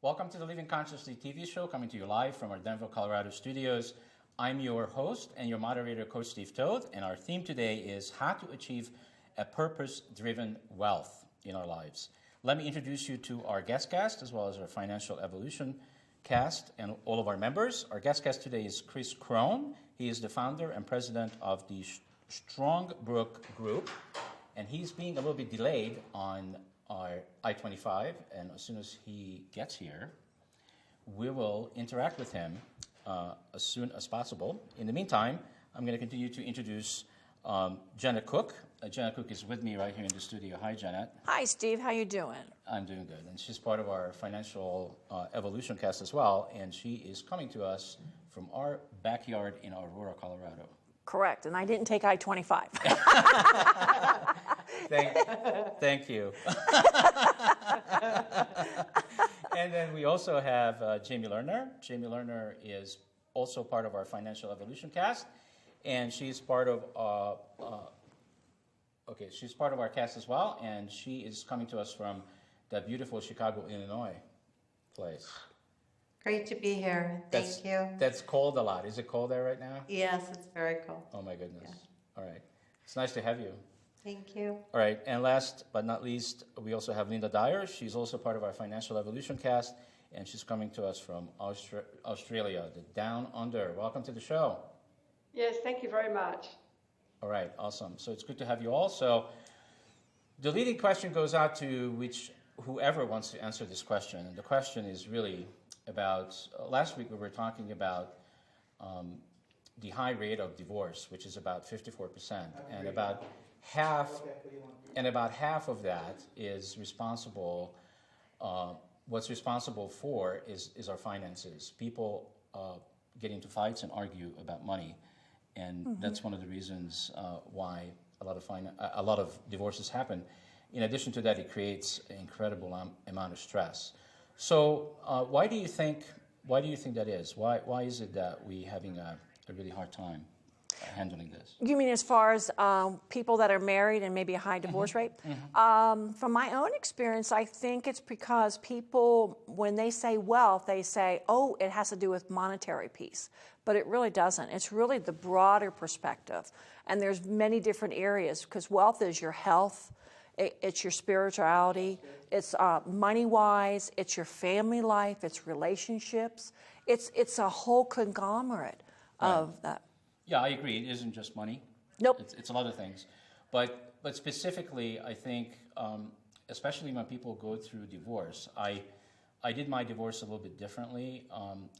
Welcome to the Living Consciously TV show, coming to you live from our Denver, Colorado studios. I'm your host and your moderator, Coach Steve Toth, and our theme today is how to achieve a purpose-driven wealth in our lives. Let me introduce you to our guest cast, as well as our Financial Evolution cast and all of our members. Our guest cast today is Chris Crone. He is the founder and president of the Strongbrook Group, and he's being a little bit delayed on our I-25, and as soon as he gets here, we will interact with him as soon as possible. In the meantime, I'm going to continue to introduce Janet Cook. Janet Cook is with me right here in the studio. Hi, Janet. Hi, Steve. How you doing? I'm doing good, and she's part of our Financial Evolution cast as well, and she is coming to us from our backyard in Aurora, Colorado. Correct, and I didn't take I-25. Thank you. And then we also have Jamie Lerner. Jamie Lerner is also part of our Financial Evolution cast, and she's part of she's part of our cast as well, and she is coming to us from that beautiful Chicago, Illinois place. Great to be here. Thank you. That's cold a lot. Is it cold there right now? Yes, it's very cold. Oh my goodness. Yeah. All right. It's nice to have you. Thank you. All right, and last but not least, we also have Linda Dyer. She's also part of our Financial Evolution cast, and she's coming to us from Australia, the Down Under. Welcome to the show. Yes, thank you very much. All right, awesome. So it's good to have you all. So the leading question goes out to whoever wants to answer this question, and the question is really about, last week we were talking about the high rate of divorce, which is about 54%, and about half of that is responsible. What's responsible for is our finances. People get into fights and argue about money, and that's one of the reasons why a lot of divorces happen. In addition to that, it creates an incredible amount of stress. So why do you think that is? Why is it that we're having a really hard time handling this? You mean as far as people that are married and maybe a high divorce rate? From my own experience, I think it's because people, when they say wealth, they say, oh, it has to do with monetary piece. But it really doesn't. It's really the broader perspective. And there's many different areas, because wealth is your health, it's your spirituality, it's money-wise, it's your family life, it's relationships. It's a whole conglomerate of that. Yeah, I agree. It isn't just money. Nope. It's a lot of things. But specifically, I think, especially when people go through divorce, I did my divorce a little bit differently.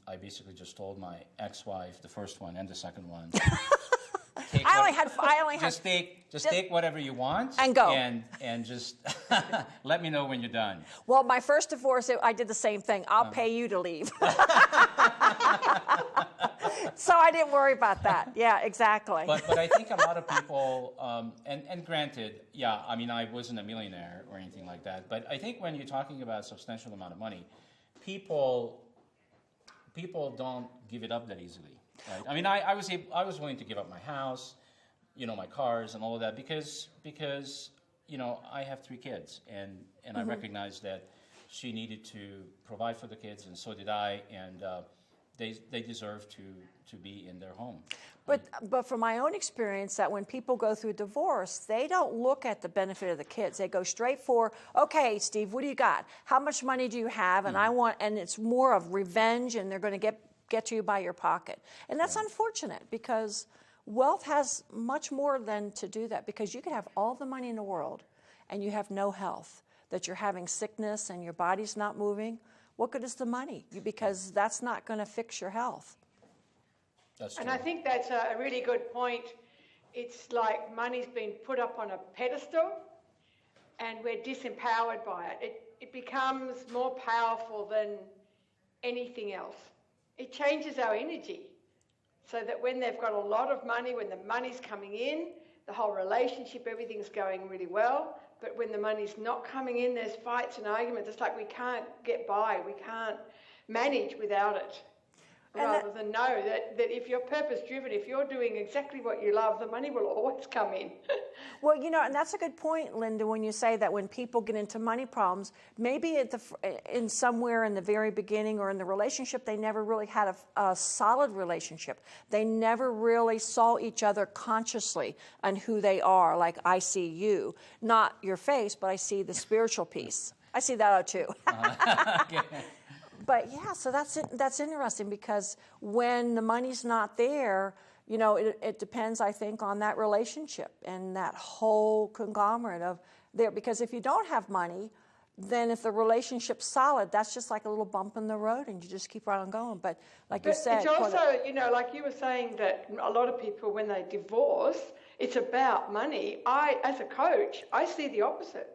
I basically just told my ex-wife, the first one and the second one, Just take whatever you want and go, and just let me know when you're done. Well, my first divorce, I did the same thing. I'll pay you to leave. So I didn't worry about that. Yeah, exactly. But I think a lot of people, and granted, yeah, I mean, I wasn't a millionaire or anything like that, but I think when you're talking about a substantial amount of money, people don't give it up that easily. Right? I mean, I was willing to give up my house, my cars and all of that because I have 3 kids, and I recognized that she needed to provide for the kids, and so did I, and they deserve to be in their home. But from my own experience, that when people go through divorce, they don't look at the benefit of the kids. They go straight for, okay, Steve, what do you got? How much money do you have? And and it's more of revenge, and they're going to get to you by your pocket. And that's unfortunate, because wealth has much more than to do that, because you could have all the money in the world and you have no health, that you're having sickness and your body's not moving. What good is the money? Because that's not going to fix your health. That's true. And I think that's a really good point. It's like money's been put up on a pedestal and we're disempowered by it. It becomes more powerful than anything else. It changes our energy, so that when they've got a lot of money, when the money's coming in, the whole relationship, everything's going really well. But when the money's not coming in, there's fights and arguments. It's like we can't get by. We can't manage without it. rather than know that if you're purpose-driven, if you're doing exactly what you love, the money will always come in. Well, and that's a good point, Linda, when you say that when people get into money problems, maybe in somewhere in the very beginning or in the relationship, they never really had a solid relationship. They never really saw each other consciously and who they are. Like, I see you, not your face, but I see the spiritual piece. I see that too. Okay. But yeah, so that's interesting, because when the money's not there, it depends, I think, on that relationship and that whole conglomerate of there. Because if you don't have money, then if the relationship's solid, that's just like a little bump in the road, and you just keep right on going. But like you said, it's also, like you were saying, that a lot of people, when they divorce, it's about money. As a coach, I see the opposite.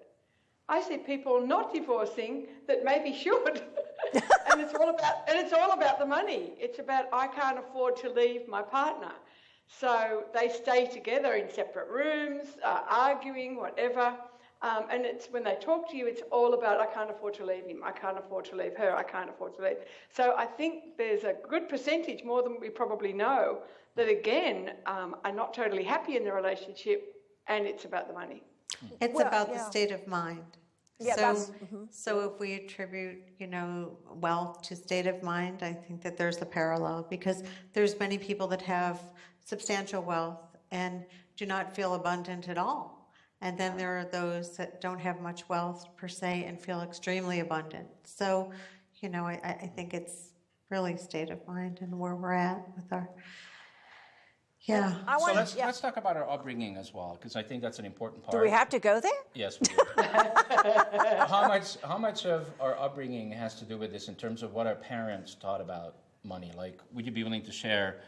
I see people not divorcing that maybe should. and it's all about the money. It's about, I can't afford to leave my partner. So they stay together in separate rooms, arguing, whatever. And it's when they talk to you, it's all about, I can't afford to leave him, I can't afford to leave her, I can't afford to leave. So I think there's a good percentage, more than we probably know, that again are not totally happy in the relationship, and it's about the money. It's about the state of mind. Yeah, So if we attribute, wealth to state of mind, I think that there's a parallel, because there's many people that have substantial wealth and do not feel abundant at all. And then there are those that don't have much wealth per se and feel extremely abundant. So, I think it's really state of mind and where we're at with our... Yeah. So let's talk about our upbringing as well, because I think that's an important part. Do we have to go there? Yes, we do. How much of our upbringing has to do with this in terms of what our parents taught about money? Like, would you be willing to share,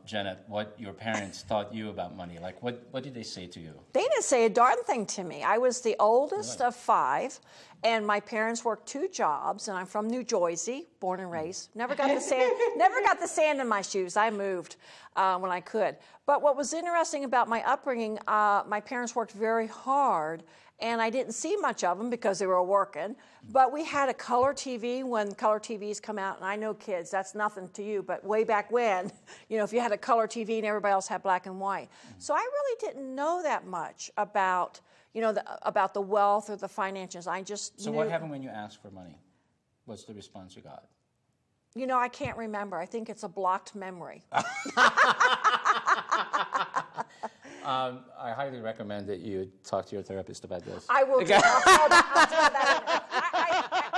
Janet, what your parents taught you about money? Like, what did they say to you? They didn't say a darn thing to me. I was the oldest of 5, and my parents worked 2 jobs, and I'm from New Jersey, born and raised. Never got the sand in my shoes. I moved when I could. But what was interesting about my upbringing, my parents worked very hard, and I didn't see much of them because they were working. But we had a color TV when color TVs come out, and I know kids, that's nothing to you, but way back when, if you had a color TV and everybody else had black and white. So I really didn't know that much about, about the wealth or the finances. I just So what happened when you asked for money? What's the response you got? I can't remember. I think it's a blocked memory. I highly recommend that you talk to your therapist about this. I will. I'll throw that in.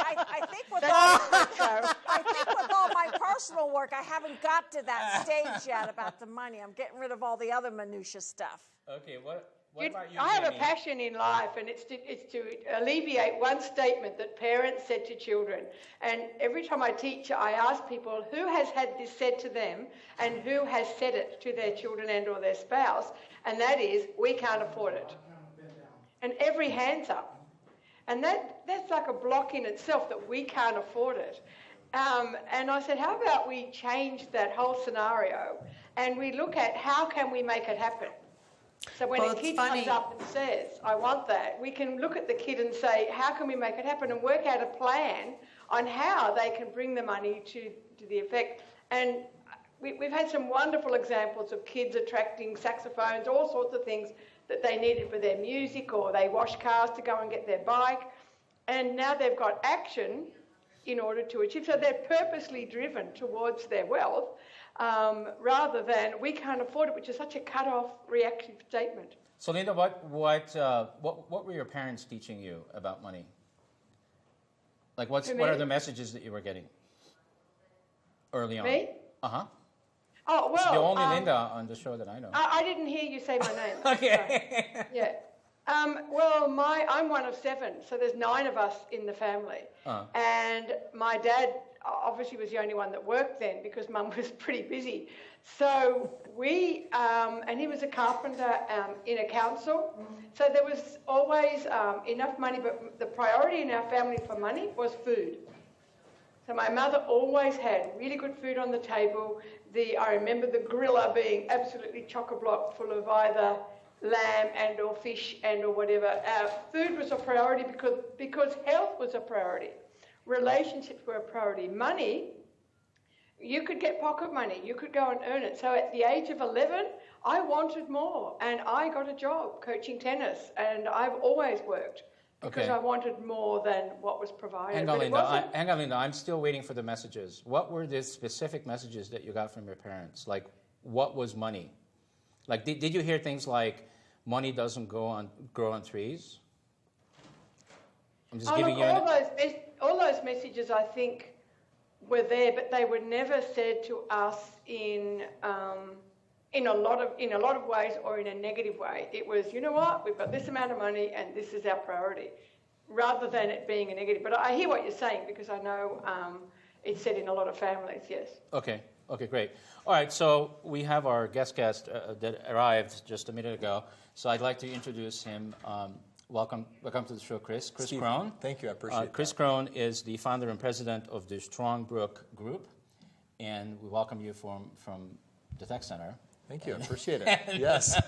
I think with all my personal work, I haven't got to that stage yet about the money. I'm getting rid of all the other minutia stuff. Okay, what about you, I have a Jamie? passion in life, and it's to alleviate one statement that parents said to children. And every time I teach, I ask people who has had this said to them and who has said it to their children and or their spouse, and that is, we can't afford it. And every hand's up. And that's like a block in itself, that we can't afford it. And I said, how about we change that whole scenario and we look at how can we make it happen? So when a kid comes up and says, I want that, we can look at the kid and say, how can we make it happen, and work out a plan on how they can bring the money to the effect. And we've had some wonderful examples of kids attracting saxophones, all sorts of things that they needed for their music, or they wash cars to go and get their bike. And now they've got action in order to achieve. So they're purposely driven towards their wealth, rather than we can't afford it, which is such a cut-off reactive statement. So Linda, what were your parents teaching you about money? Like what are the messages that you were getting early on? Me? Uh-huh. Oh, well... It's the only Linda on the show that I know. I didn't hear you say my name. Okay. So, yeah. Well, I'm one of 7, so there's 9 of us in the family. And my dad obviously was the only one that worked then because Mum was pretty busy. So we, and he was a carpenter in a council, so there was always enough money, but the priority in our family for money was food. So my mother always had really good food on the table. I remember the griller being absolutely chock-a-block full of either lamb and or fish and or whatever. Food was a priority because health was a priority. Relationships were a priority. Money, you could get pocket money. You could go and earn it. So at the age of 11, I wanted more, and I got a job coaching tennis, and I've always worked because I wanted more than what was provided. Hang on, Linda. I'm still waiting for the messages. What were the specific messages that you got from your parents? Like, what was money? Like, did you hear things like, money doesn't grow on trees? I'm just giving you all those messages, I think, were there, but they were never said to us in a lot of ways or in a negative way. It was, you know what, we've got this amount of money and this is our priority, rather than it being a negative. But I hear what you're saying because I know it's said in a lot of families, yes. Okay, great. All right, so we have our guest that arrived just a minute ago. So I'd like to introduce him. Welcome to the show, Chris. Chris Crone. Thank you, I appreciate it. Chris Crone is the founder and president of the Strongbrook Group, and we welcome you from the Tech Center. Thank you, I appreciate it. Yes.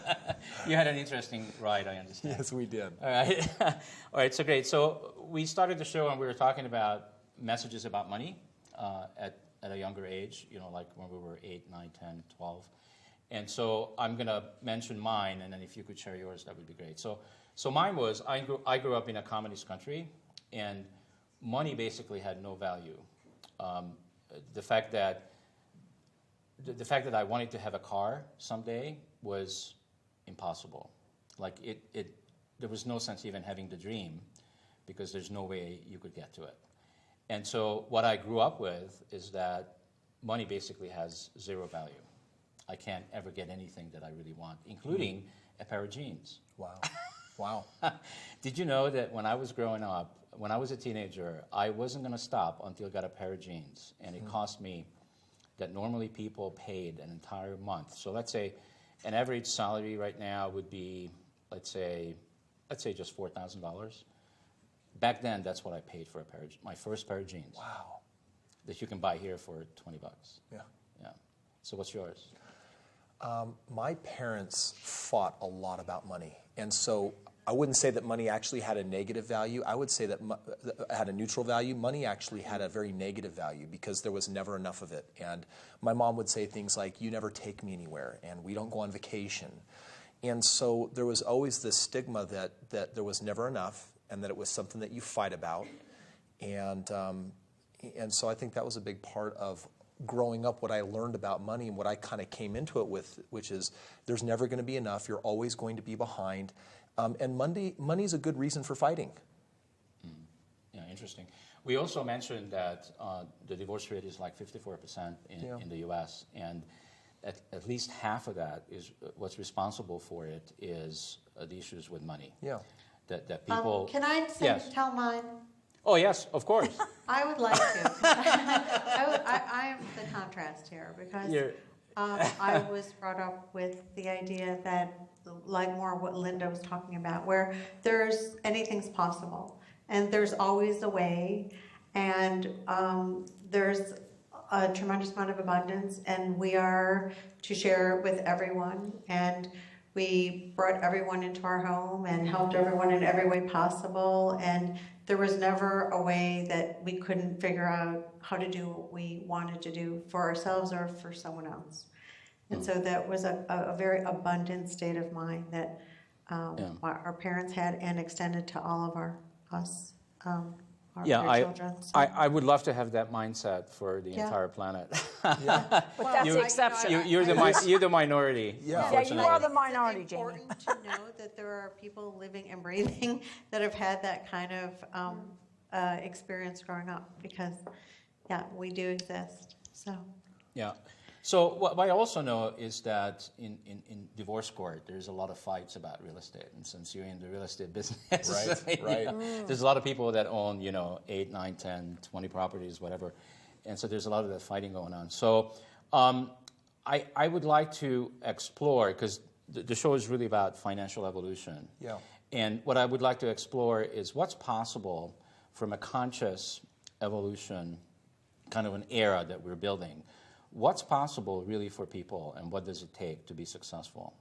You had an interesting ride, I understand. Yes, we did. All right. All right, so great. So we started the show and we were talking about messages about money at a younger age, like when we were 8, 9, 10, 12. And so I'm going to mention mine, and then if you could share yours, that would be great. So mine was, I grew up in a communist country, and money basically had no value. The fact that I wanted to have a car someday was impossible. Like there was no sense even having the dream, because there's no way you could get to it. And so what I grew up with is that money basically has zero value. I can't ever get anything that I really want, including a pair of jeans. Wow. Wow. Did you know that when I was growing up, when I was a teenager, I wasn't going to stop until I got a pair of jeans. And it cost me that normally people paid an entire month. So let's say an average salary right now would be, let's say just $4,000. Back then, that's what I paid for my first pair of jeans. Wow. That you can buy here for $20. Yeah. Yeah. So what's yours? My parents fought a lot about money. And so I wouldn't say that money actually had a negative value. I would say that it had a neutral value. Money actually had a very negative value because there was never enough of it. And my mom would say things like, you never take me anywhere, and we don't go on vacation. And so there was always this stigma that there was never enough, and that it was something that you fight about. And so I think that was a big part of growing up, what I learned about money and what I kind of came into it with, which is there's never going to be enough. You're always going to be behind. And money's a good reason for fighting. Yeah, interesting. We also mentioned that the divorce rate is like 54% in the U.S., and at least half of that is what's responsible for it is the issues with money. Yeah. That people. Can I tell mine? Oh, yes, of course. I would like to. I am the contrast here because I was brought up with the idea that, like more what Linda was talking about, where anything's possible and there's always a way, and there's a tremendous amount of abundance, and we are to share it with everyone. And we brought everyone into our home and helped everyone in every way possible, and there was never a way that we couldn't figure out how to do what we wanted to do for ourselves or for someone else. And so that was a very abundant state of mind that our parents had and extended to all of our children. So. I would love to have that mindset for the entire planet. But that's the exception. You're the minority. Yeah, you are the minority, it's Jamie. important to know that there are people living and breathing that have had that kind of experience growing up, because, we do exist. So. Yeah. So what I also know is that in divorce court, there's a lot of fights about real estate. And since you're in the real estate business, right. There's a lot of people that own, 8, 9, 10, 20 properties, whatever. And so there's a lot of that fighting going on. So I would like to explore, because the show is really about financial evolution. Yeah. And what I would like to explore is what's possible from a conscious evolution, kind of an era that we're building. What's possible really for people, and what does it take to be successful?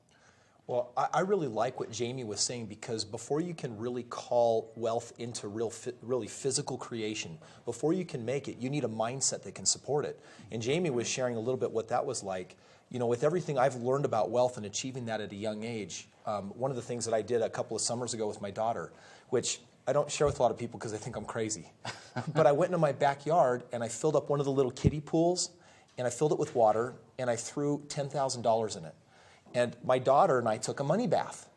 Well, I really like what Jamie was saying, because before you can really call wealth into really physical creation, before you can make it, you need a mindset that can support it. And Jamie was sharing a little bit what that was like. You know, with everything I've learned about wealth and achieving that at a young age, one of the things that I did a couple of summers ago with my daughter, which I don't share with a lot of people because they think I'm crazy, but I went into my backyard and I filled up one of the little kiddie pools, and I filled it with water, and I threw $10,000 in it. And my daughter and I took a money bath.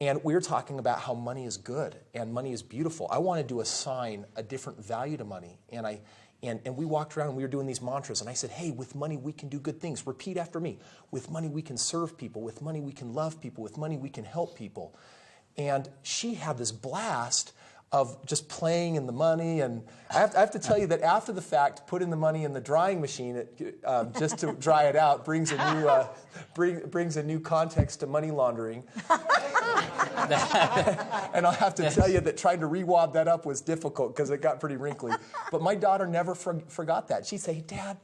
And we were talking about how money is good and money is beautiful. I wanted to assign a different value to money. And we walked around and we were doing these mantras. And I said, hey, with money we can do good things. Repeat after me. With money we can serve people. With money we can love people. With money we can help people. And she had this blast of just playing in the money. And I have to tell you that after the fact, putting the money in the drying machine just to dry it out brings a new context to money laundering. And I'll have to tell you that trying to re-wad that up was difficult because it got pretty wrinkly. But my daughter never forgot that. She'd say, hey, Dad,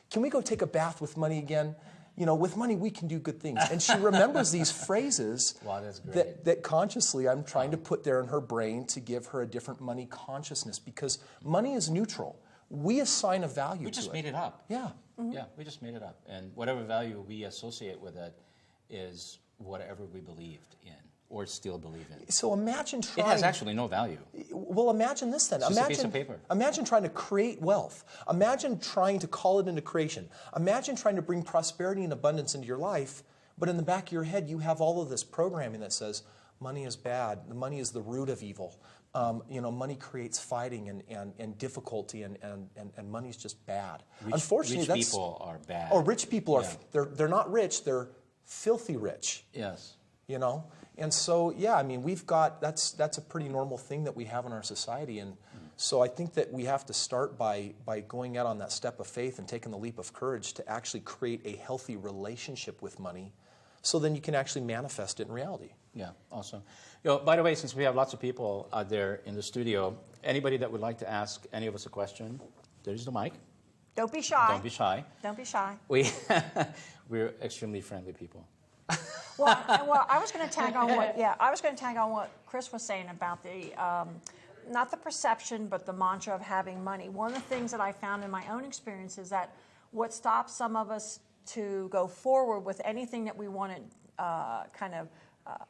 can we go take a bath with money again? You know, with money, we can do good things. And she remembers these phrases that consciously I'm trying to put there in her brain to give her a different money consciousness, because money is neutral. We assign a value to it. We just made it up. Yeah. Mm-hmm. Yeah, we just made it up. And whatever value we associate with it is whatever we believed in or still believe in. So imagine trying... It has actually no value. Well, imagine this then. It's just a piece of paper. Imagine trying to create wealth. Imagine trying to call it into creation. Imagine trying to bring prosperity and abundance into your life, but in the back of your head you have all of this programming that says money is bad, the money is the root of evil. Money creates fighting and difficulty, and money's just bad. Unfortunately, rich people are bad. Oh, rich people are... Yeah. They're not rich, they're filthy rich. Yes. You know? And so, yeah, I mean, we've got, that's a pretty normal thing that we have in our society. And so I think that we have to start by going out on that step of faith and taking the leap of courage to actually create a healthy relationship with money, so then you can actually manifest it in reality. Yeah, awesome. By the way, since we have lots of people out there in the studio, anybody that would like to ask any of us a question, there's the mic. Don't be shy. Don't be shy. Don't be shy. We're extremely friendly people. Well, I was going to tag on what Chris was saying about the not the perception, but the mantra of having money. One of the things that I found in my own experience is that what stops some of us to go forward with anything that we want to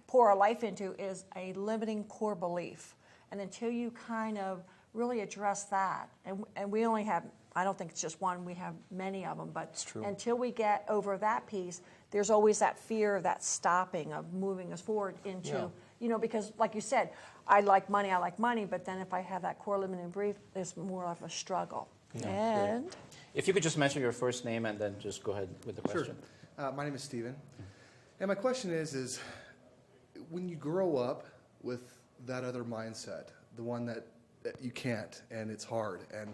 pour our life into is a limiting core belief. And until you kind of really address that, and we only have, I don't think it's just one, we have many of them, but until we get over that piece, there's always that fear of that stopping, of moving us forward into, because like you said, I like money, but then if I have that core limiting belief, it's more of a struggle. Yeah, and great. If you could just mention your first name and then just go ahead with the question. Sure. My name is Steven. And my question is when you grow up with that other mindset, the one that you can't and it's hard, and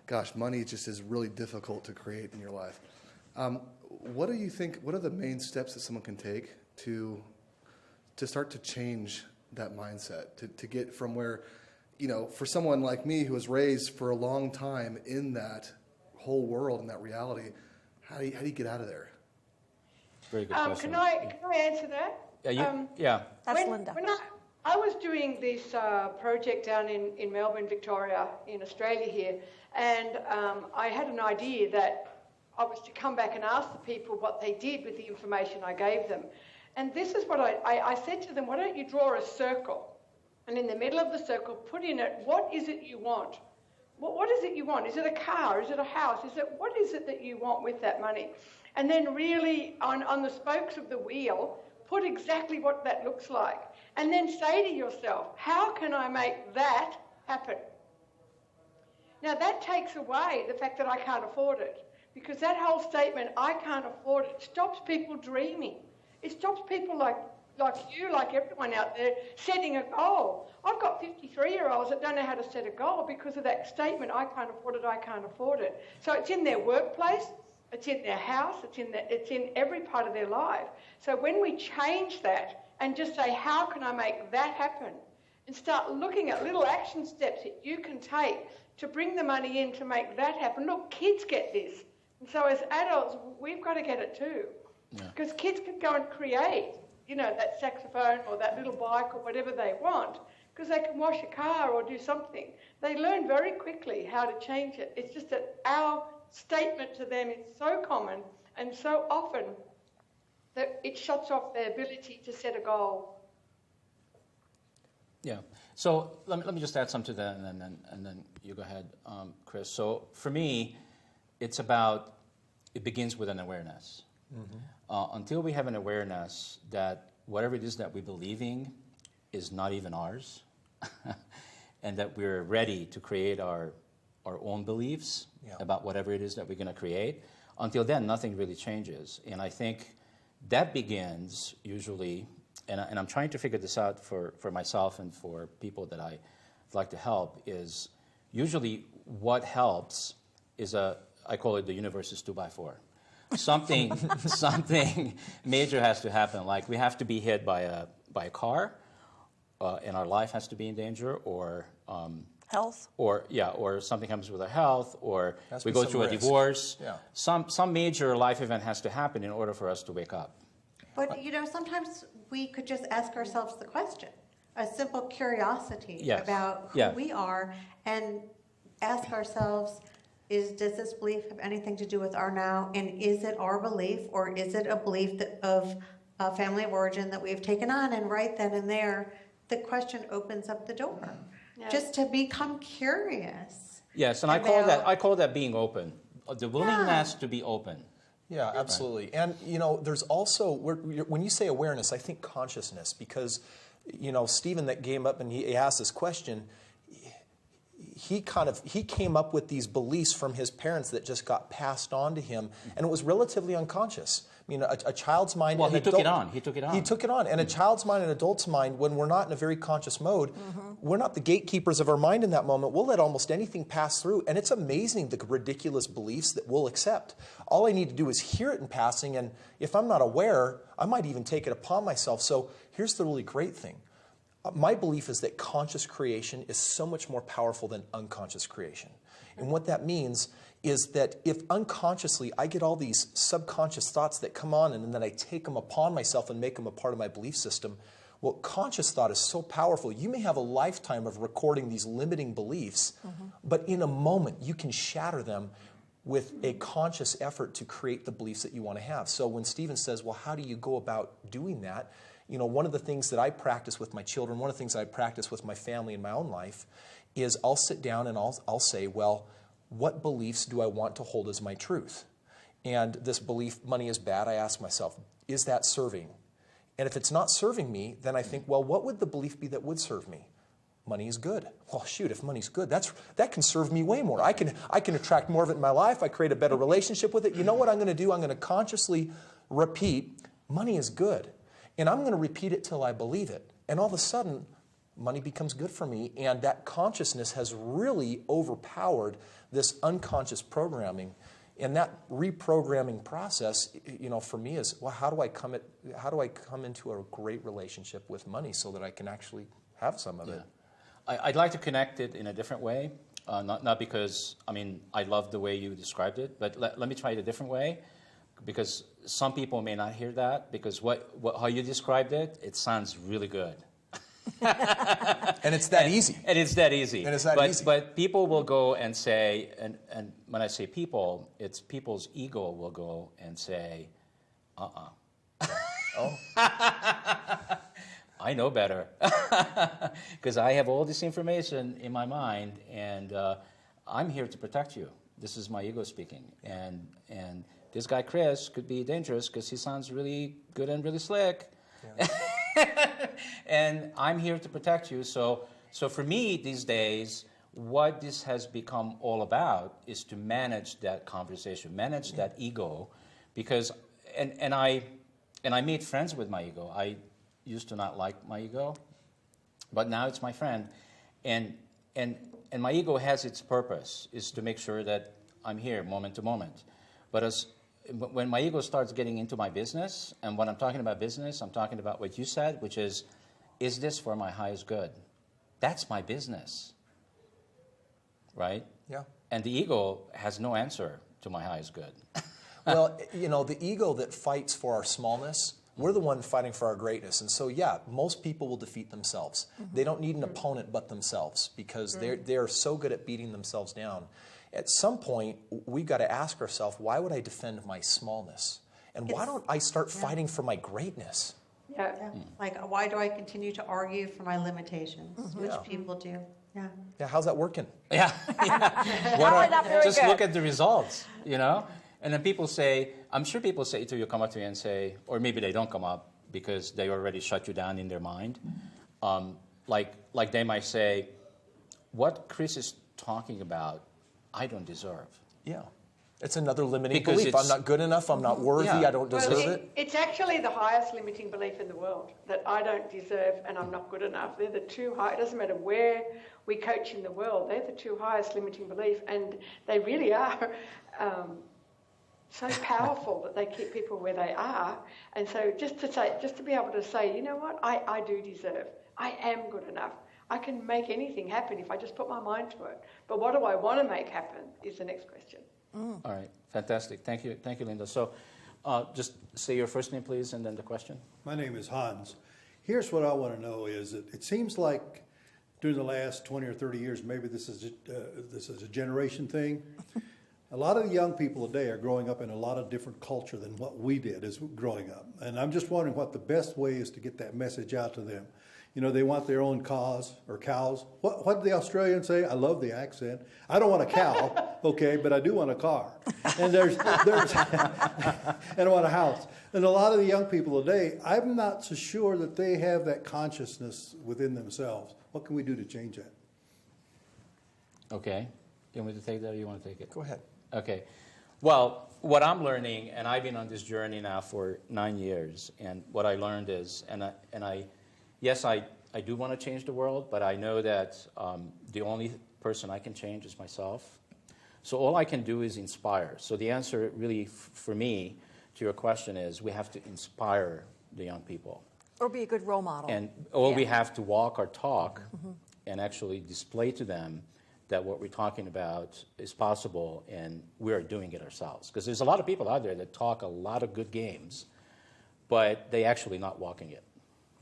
gosh, money just is really difficult to create in your life. What do you think, what are the main steps that someone can take to start to change that mindset, to get from where, for someone like me who was raised for a long time in that whole world and that reality, how do you get out of there? Very good question. Can I answer that? Yeah. that's Linda. When I was doing this project down in Melbourne, Victoria, in Australia here, and I had an idea that I was to come back and ask the people what they did with the information I gave them. And this is what I said to them, why don't you draw a circle? And in the middle of the circle, put in it, what is it you want? What is it you want? Is it a car? Is it a house? What is it that you want with that money? And then really, on the spokes of the wheel, put exactly what that looks like. And then say to yourself, how can I make that happen? Now, that takes away the fact that I can't afford it. Because that whole statement, I can't afford it, stops people dreaming. It stops people like you, like everyone out there, setting a goal. I've got 53-year-olds that don't know how to set a goal because of that statement, I can't afford it, I can't afford it. So it's in their workplace, it's in their house, it's in every part of their life. So when we change that and just say, how can I make that happen? And start looking at little action steps that you can take to bring the money in to make that happen. Look, kids get this. And so as adults, we've got to get it too. Because kids can go and create that saxophone or that little bike or whatever they want, because they can wash a car or do something. They learn very quickly how to change it. It's just that our statement to them is so common and so often that it shuts off their ability to set a goal. Yeah. So let me just add something to that, and then you go ahead, Chris. So for me, it begins with an awareness. Until we have an awareness that whatever it is that we're believing is not even ours, and that we're ready to create our own beliefs about whatever it is that we're going to create, until then, nothing really changes. And I think that begins usually, and I'm trying to figure this out for myself and for people that I'd like to help, is usually what helps is I call it the universe is 2x4. Something major has to happen, like we have to be hit by a car, and our life has to be in danger, or Health. or something happens with our health, or we go through a risk. divorce. Yeah. Some major life event has to happen in order for us to wake up. But, sometimes we could just ask ourselves the question, a simple curiosity Yes. about who we are, and ask ourselves, does this belief have anything to do with our now? And is it our belief, or is it a belief of a family of origin that we've taken on? And right then and there, the question opens up the door. Yeah. Just to become curious. Yes, and I call that being open, the willingness to be open. Yeah, absolutely. And, there's also, when you say awareness, I think consciousness, because, Stephen that came up and he asked this question, he came up with these beliefs from his parents that just got passed on to him, and it was relatively unconscious. I mean, a child's mind... Well, and he took it on. He took it on. And a child's mind and adult's mind, when we're not in a very conscious mode, we're not the gatekeepers of our mind in that moment. We'll let almost anything pass through, and it's amazing the ridiculous beliefs that we'll accept. All I need to do is hear it in passing, and if I'm not aware, I might even take it upon myself. So here's the really great thing. My belief is that conscious creation is so much more powerful than unconscious creation. And what that means is that if unconsciously I get all these subconscious thoughts that come on and then I take them upon myself and make them a part of my belief system, well, conscious thought is so powerful. You may have a lifetime of recording these limiting beliefs, but in a moment you can shatter them with a conscious effort to create the beliefs that you want to have. So when Stephen says, well, how do you go about doing that? One of the things that I practice with my children, one of the things I practice with my family in my own life, is I'll sit down and I'll say, well, what beliefs do I want to hold as my truth? And this belief, money is bad, I ask myself, is that serving? And if it's not serving me, then I think, well, what would the belief be that would serve me? Money is good. Well, shoot, if money's good, that can serve me way more. I can attract more of it in my life. I create a better relationship with it. You know what I'm going to do? I'm going to consciously repeat, money is good. And I'm going to repeat it till I believe it. And all of a sudden, money becomes good for me. And that consciousness has really overpowered this unconscious programming. And that reprogramming process, for me is, well, how do I come into a great relationship with money so that I can actually have some of it? I'd like to connect it in a different way. Not because, I love the way you described it, but let me try it a different way. Because some people may not hear that, because how you described it, it sounds really good. And it's that easy. And it's that easy. And it's that easy. But people will go and say, and when I say people, it's people's ego will go and say, Oh. I know better. Because I have all this information in my mind, and I'm here to protect you. This is my ego speaking. And this guy, Chris, could be dangerous because he sounds really good and really slick. Yeah. And I'm here to protect you. So for me these days, what this has become all about is to manage that conversation, manage that ego, because and I made friends with my ego. I used to not like my ego, but now it's my friend, and my ego has its purpose, is to make sure that I'm here moment to moment. But when my ego starts getting into my business, and when I'm talking about business, I'm talking about what you said, which is this for my highest good? That's my business, right? Yeah. And the ego has no answer to my highest good. Well, the ego that fights for our smallness We're the one fighting for our greatness. And so, yeah, most people will defeat themselves. They don't need an opponent but themselves because they're so good at beating themselves down. At some point, we've got to ask ourselves, why would I defend my smallness? And why don't I start fighting for my greatness? Yeah. Like, why do I continue to argue for my limitations, which people do? Yeah. Yeah, how's that working? Yeah. Probably not very Just good. look at the results, you know? And then people say, I'm sure people say to you, come up to you and say, or maybe they don't come up because they already shut you down in their mind. Like they might say, what Chris is talking about, I don't deserve. Yeah. It's another limiting Because belief. it's- I'm not good enough. I'm not worthy. Yeah. I don't deserve it. It's actually the highest limiting belief in the world, that I don't deserve and I'm not good enough. They're the two high. It doesn't matter where we coach in the world. They're the two highest limiting belief, and they really are so powerful that they keep people where they are. And so just to be able to say, you know what, I do deserve. I am good enough. I can make anything happen if I just put my mind to it. But what do I want to make happen is the next question. All right, fantastic. Thank you, Linda. So just say your first name, please, and then the question. My name is Hans. Here's what I want to know is that it seems like during the last 20 or 30 years, maybe this is a generation thing. A lot of the young people today are growing up in a lot of different culture than what we did as growing up. And I'm just wondering what the best way is to get that message out to them. You know, they want their own cows. What did the Australians say? I love the accent. I don't want a cow, okay, but I do want a car. And and I want a house. And a lot of the young people today, I'm not so sure that they have that consciousness within themselves. What can we do to change that? Okay. You want me to take that or you want to take it? Go ahead. Okay. Well, what I'm learning, and I've been on this journey now for 9 years, and what I learned is, yes, I do want to change the world, but I know that the only person I can change is myself. So all I can do is inspire. So the answer really, for me, to your question is we have to inspire the young people. Or be a good role model. And we have to walk our talk and actually display to them that what we're talking about is possible and we're doing it ourselves. Because there's a lot of people out there that talk a lot of good games, but they actually not walking it.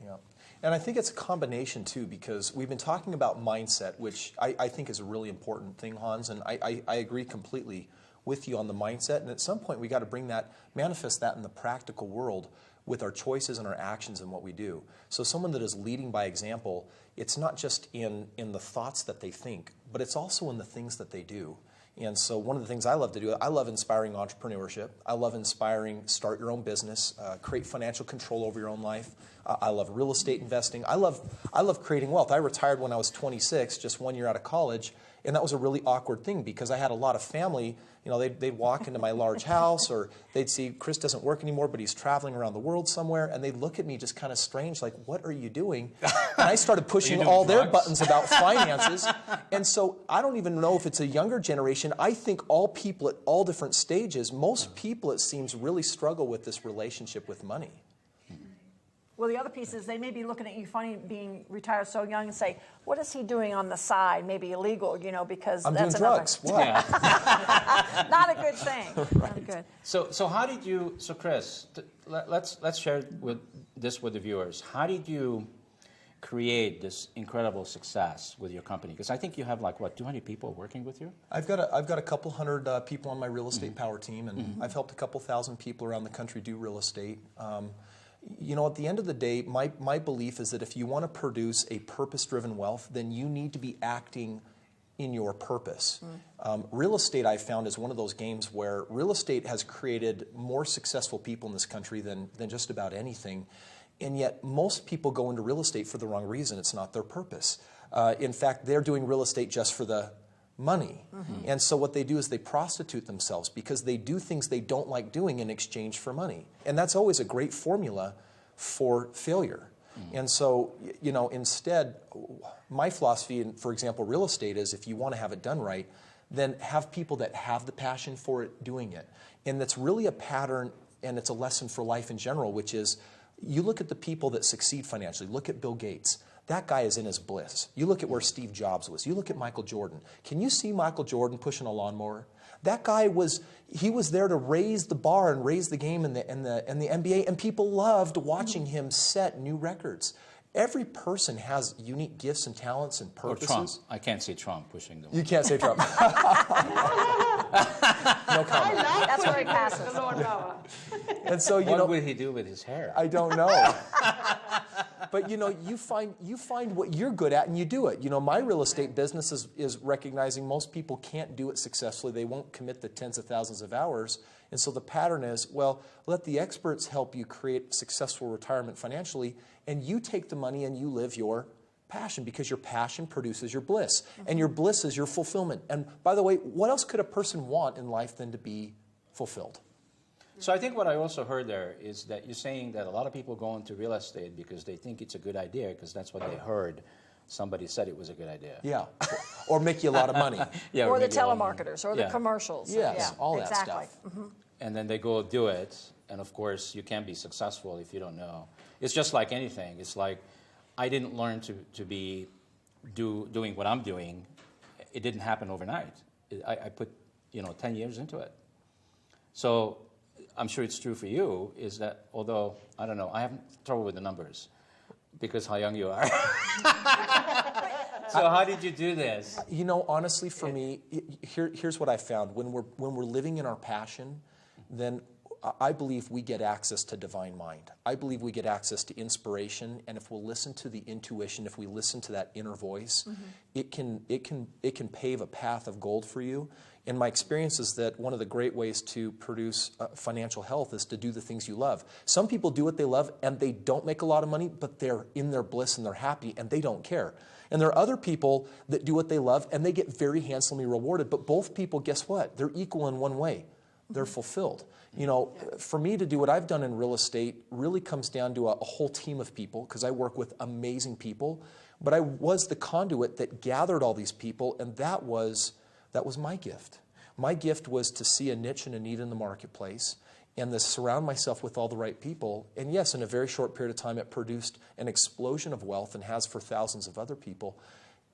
Yeah. And I think it's a combination, too, because we've been talking about mindset, which I think is a really important thing, Hans, and I agree completely with you on the mindset. And at some point, we got to manifest that in the practical world with our choices and our actions and what we do. So someone that is leading by example, it's not just in the thoughts that they think, but it's also in the things that they do. And so one of the things I love to do, I love inspiring entrepreneurship. I love inspiring start your own business, create financial control over your own life. I love real estate investing. I love creating wealth. I retired when I was 26, just 1 year out of college, and that was a really awkward thing because I had a lot of family. You know, they'd walk into my large house, or they'd see Chris doesn't work anymore, but he's traveling around the world somewhere, and they'd look at me just kind of strange, like, what are you doing? And I started pushing all their buttons about finances. And so I don't even know if it's a younger generation. I think all people at all different stages, most people, it seems, really struggle with this relationship with money. Well, the other piece is they may be looking at you funny being retired so young and say, what is he doing on the side? Maybe illegal, you know, because I'm that's doing drugs. What? Yeah. not a good thing. Right. Not good. So how did you? So Chris, let's share with the viewers. How did you create this incredible success with your company? Because I think you have 200 people working with you. I've got a couple hundred people on my real estate power team, and I've helped a couple thousand people around the country do real estate. You know, at the end of the day, my belief is that if you want to produce a purpose-driven wealth, then you need to be acting in your purpose. Real estate, I've found, is one of those games where real estate has created more successful people in this country than just about anything. And yet, most people go into real estate for the wrong reason. It's not their purpose. In fact, they're doing real estate just for the money. And so what they do is they prostitute themselves because they do things they don't like doing in exchange for money. And that's always a great formula for failure. And so, you know, instead, my philosophy in, for example, real estate is if you want to have it done right, then have people that have the passion for it doing it. And that's really a pattern, and it's a lesson for life in general, which is you look at the people that succeed financially. Look at Bill Gates. that guy is in his bliss. You look at where Steve Jobs was. You look at Michael Jordan. Can you see Michael Jordan pushing a lawnmower? That guy was there to raise the bar and raise the game in the NBA, and people loved watching him set new records. Every person has unique gifts and talents and purposes. Or Trump. I can't see Trump pushing them. You can't say Trump. No comment. That's where he passes. The lawnmower. And so, What would he do with his hair? I don't know. But, you find what you're good at and you do it. My real estate business is recognizing most people can't do it successfully. They won't commit the tens of thousands of hours. And so the pattern is, well, let the experts help you create successful retirement financially, and you take the money and you live your passion, because your passion produces your bliss. And your bliss is your fulfillment. And by the way, what else could a person want in life than to be fulfilled? So I think what I also heard there is that you're saying that a lot of people go into real estate because they think it's a good idea, because that's what they heard. Somebody said it was a good idea. Yeah. Or make you a lot of money. Yeah, Or the maybe a lot of money. telemarketers, or the commercials. Yes, Yeah, all that exactly. stuff. Mm-hmm. And then they go do it, and of course you can't be successful if you don't know. It's just like anything. It's like I didn't learn to be doing what I'm doing. It didn't happen overnight. I put 10 years into it. So I'm sure it's true for you, is that although, I don't know, I have trouble with the numbers because how young you are. So how did you do this? Honestly, for me, here's what I found. When we're living in our passion, then I believe we get access to divine mind. I believe we get access to inspiration, and if we'll listen to the intuition, if we listen to that inner voice, it can pave a path of gold for you. And my experience is that one of the great ways to produce financial health is to do the things you love. Some people do what they love and they don't make a lot of money, but they're in their bliss and they're happy and they don't care. And there are other people that do what they love and they get very handsomely rewarded. But both people, guess what? They're equal in one way. They're fulfilled. For me to do what I've done in real estate really comes down to a whole team of people, because I work with amazing people. But I was the conduit that gathered all these people, and that was my gift. My gift was to see a niche and a need in the marketplace and to surround myself with all the right people. And yes, in a very short period of time, it produced an explosion of wealth and has for thousands of other people.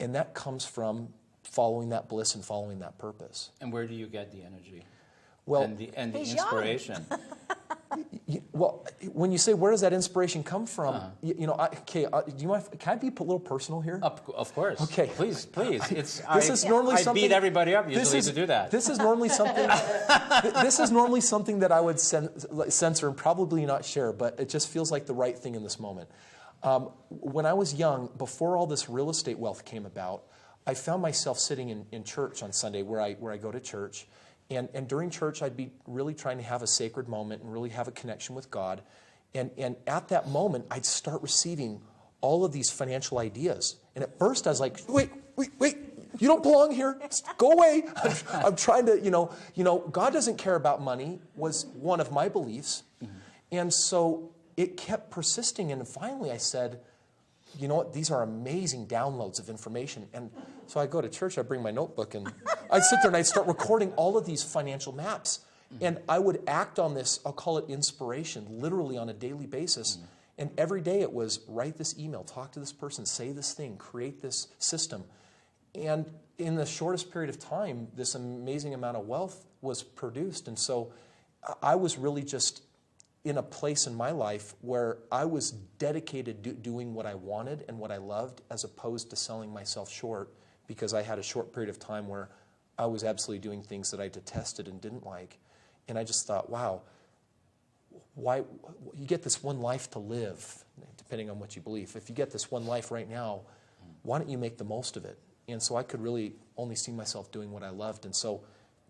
And that comes from following that bliss and following that purpose. And where do you get the energy? Well, and the He's inspiration? Well, when you say where does that inspiration come from, do you mind? Can I be a little personal here? Of course. Okay. Please. It's I beat everybody up usually to do that. This is normally something. This is normally something that I would censor and probably not share, but it just feels like the right thing in this moment. When I was young, before all this real estate wealth came about, I found myself sitting in church on Sunday, where I go to church. And during church, I'd be really trying to have a sacred moment and really have a connection with God. And at that moment, I'd start receiving all of these financial ideas. And at first, I was like, wait, you don't belong here. Go away. I'm trying to, God doesn't care about money was one of my beliefs. And so it kept persisting. And finally, I said, you know what, these are amazing downloads of information. And so I go to church, I bring my notebook, and I'd sit there and I'd start recording all of these financial maps. And I would act on this, I'll call it inspiration, literally on a daily basis. And every day it was, write this email, talk to this person, say this thing, create this system. And in the shortest period of time, this amazing amount of wealth was produced. And so I was really just in a place in my life where I was dedicated to doing what I wanted and what I loved, as opposed to selling myself short, because I had a short period of time where I was absolutely doing things that I detested and didn't like. And I just thought, wow, why you get this one life to live, depending on what you believe. If you get this one life right now, why don't you make the most of it? And so I could really only see myself doing what I loved. And so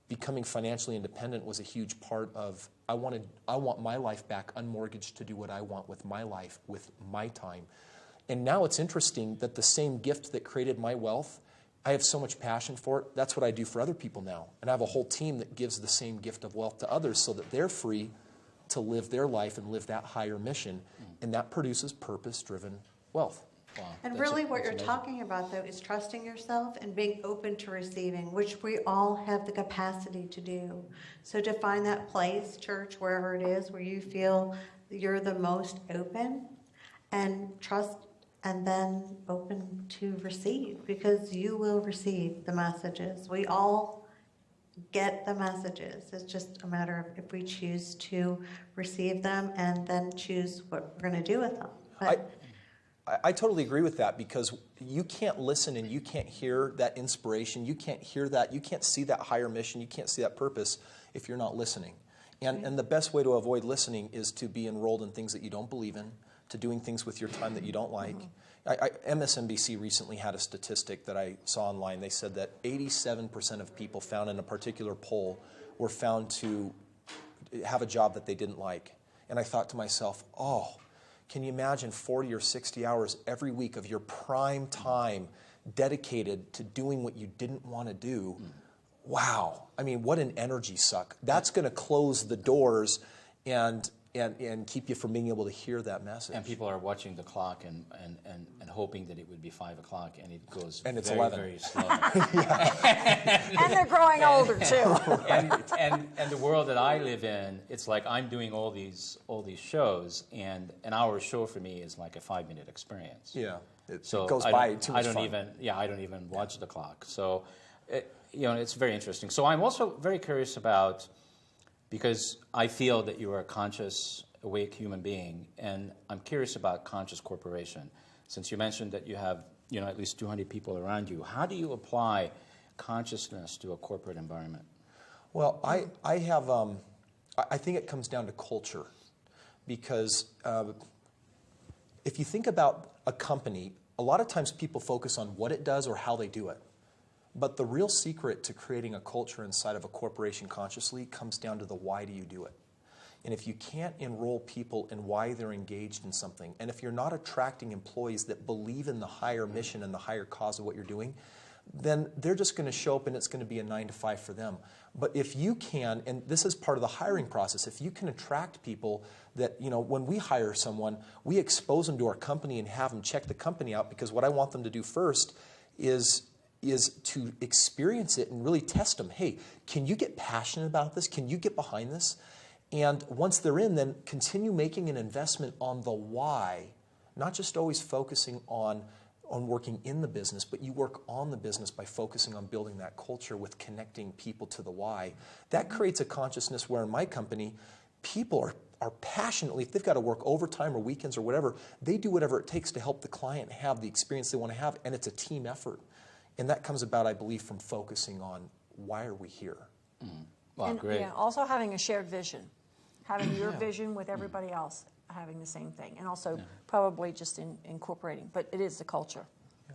becoming financially independent was a huge part of, I want my life back unmortgaged to do what I want with my life, with my time. And now it's interesting that the same gift that created my wealth, I have so much passion for it. That's what I do for other people now. And I have a whole team that gives the same gift of wealth to others so that they're free to live their life and live that higher mission. And that produces purpose-driven wealth. Wow, And really what you're talking about, though, is trusting yourself and being open to receiving, which we all have the capacity to do. So to find that place, church, wherever it is, where you feel you're the most open, and trust and then open to receive, because you will receive the messages. We all get the messages. It's just a matter of if we choose to receive them and then choose what we're going to do with them. But I totally agree with that, because you can't listen and you can't hear that inspiration. You can't hear that. You can't see that higher mission. You can't see that purpose if you're not listening. And the best way to avoid listening is to be enrolled in things that you don't believe in, to doing things with your time that you don't like. MSNBC recently had a statistic that I saw online. They said that 87% of people found in a particular poll were found to have a job that they didn't like. And I thought to myself, oh, can you imagine 40 or 60 hours every week of your prime time dedicated to doing what you didn't want to do? Wow. I mean, what an energy suck. That's going to close the doors and keep you from being able to hear that message. And people are watching the clock and hoping that it would be 5 o'clock, and it goes and it's very, 11. very slow. And they're growing older too. and the world that I live in, it's like I'm doing all these shows, and an hour show for me is like a 5-minute experience. Yeah, it So goes I by don't- too much I don't fun. even watch the clock. So, it's very interesting. So I'm also very curious about, because I feel that you are a conscious, awake human being, and I'm curious about conscious corporation. Since you mentioned that you have, at least 200 people around you, how do you apply consciousness to a corporate environment? Well, I have, I think it comes down to culture, because if you think about a company, a lot of times people focus on what it does or how they do it. But the real secret to creating a culture inside of a corporation consciously comes down to the why do you do it. And if you can't enroll people in why they're engaged in something, and if you're not attracting employees that believe in the higher mission and the higher cause of what you're doing, then they're just going to show up and it's going to be a 9 to 5 for them. But if you can, and this is part of the hiring process, if you can attract people that, when we hire someone, we expose them to our company and have them check the company out, because what I want them to do first is to experience it and really test them. Hey, can you get passionate about this? Can you get behind this? And once they're in, then continue making an investment on the why, not just always focusing on working in the business, but you work on the business by focusing on building that culture with connecting people to the why. That creates a consciousness where in my company, people are passionately, if they've got to work overtime or weekends or whatever, they do whatever it takes to help the client have the experience they want to have, and it's a team effort. And that comes about, I believe, from focusing on why are we here. Wow, And, great. yeah, also having a shared vision, having your vision with everybody else having the same thing, and also probably just incorporating. But it is the culture.